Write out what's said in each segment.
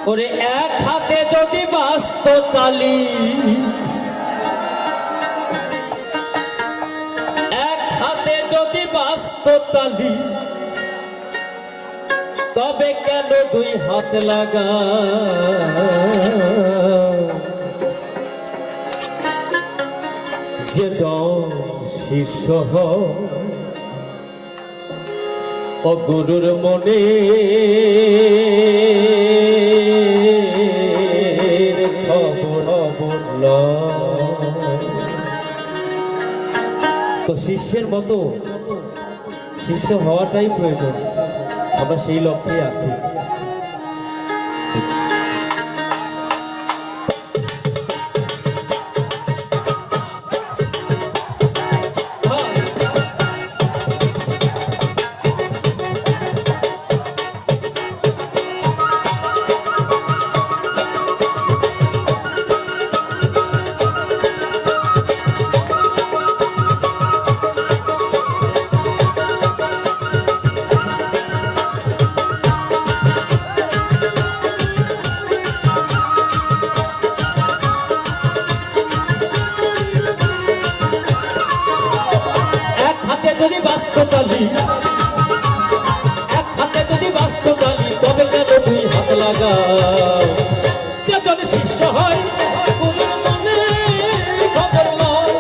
ওরে এক হাতে যদি বাস্ত তালি, এক হাতে যদি বাস্ত তালি, তবে কেন দুই হাত লাগা? যে জন শিষ্য ও গুরুর মনে খবর বলল, তো শিষ্যের মতো শিষ্য হওয়াটাই প্রয়োজন। আমরা সেই লক্ষ্যে আছি। যদি বাস্ত তালি, এক হাতে যদি বাস্ত তালি, তবে কেন দুই হাত লাগাও? যেজন শিষ্য হয় গুরুর মনে খবর লয়,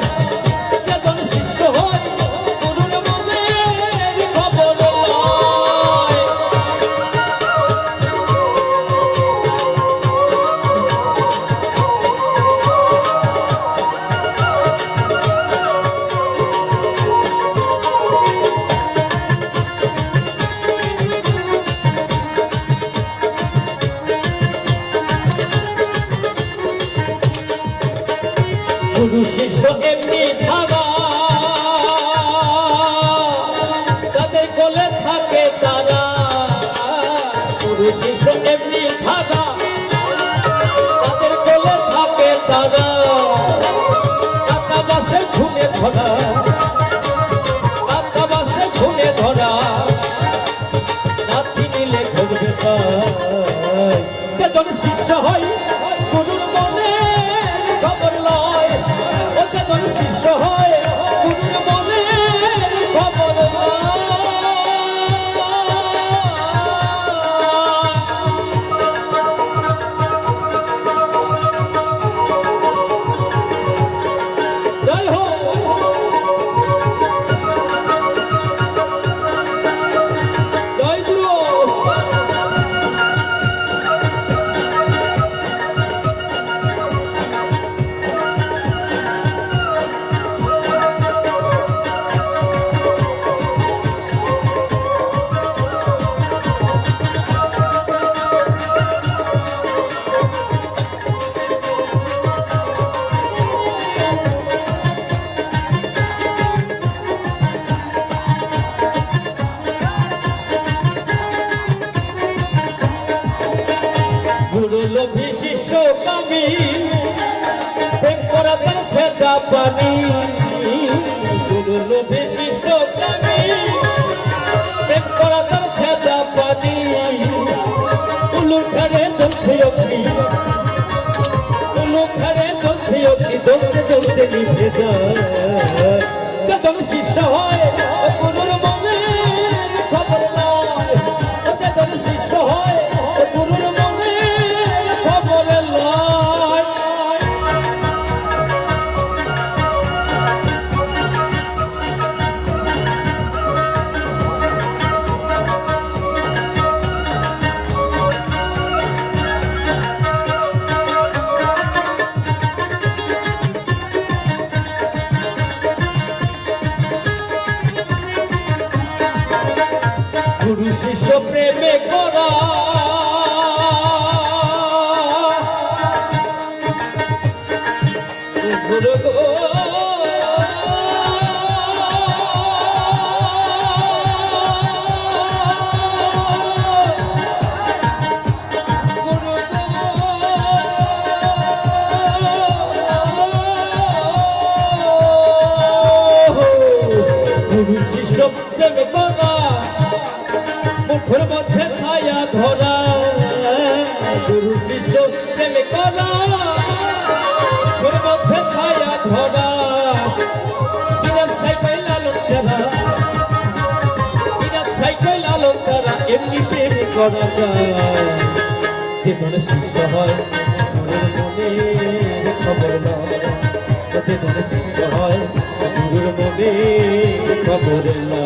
যেজন শিষ্য হয় গুরুর মনে খবর লয়। গুরু শিষ্য এমনি ধারা, তাদের কোলে থাকে তারা। গুরু শিষ্য এমনি ধারা, তাদের কোলে থাকে তারা। কাঁচা বাসের ঘুমে ধরা, কাঁচা বাসের ঘুমে ধরা, নাচি নিলে ঘুরবে তাই। যেজন শিষ্য হয় গুরুর মনে খবর লয়, শিষ্য হয় গুরুর মনে খবর লয়। জয় হোক। জয় গুরু। গুরু লোভী শিষ্য কামি, প্রেম করা তার সেটা পানি। গুরু লোভী শিষ্য কামি, প্রেম করা তার সেটা পানি। উলুর ঘরে চলছে অগ্নি, উলুর ঘরে চলছে অগ্নি, চলতে চলতে নিভে যায়। যেজন শিষ্য হয় গুরুর মনে খবর লয়, যেজন শিষ্য হয় গুরুর মনে খবর লয়। গুরু শিষ্য প্রেমে করা ওর মধ্যে ছায়া ধরা সিরাজ সাইকেল লালন করা সিরাজ সাইকেল লালন করা এমনি প্রেম করা যায় চেতনে শিষ্য হয় গুরুর মনে খবর নয় চেতনে শিষ্য হয় গুরুর মনে খবর নয়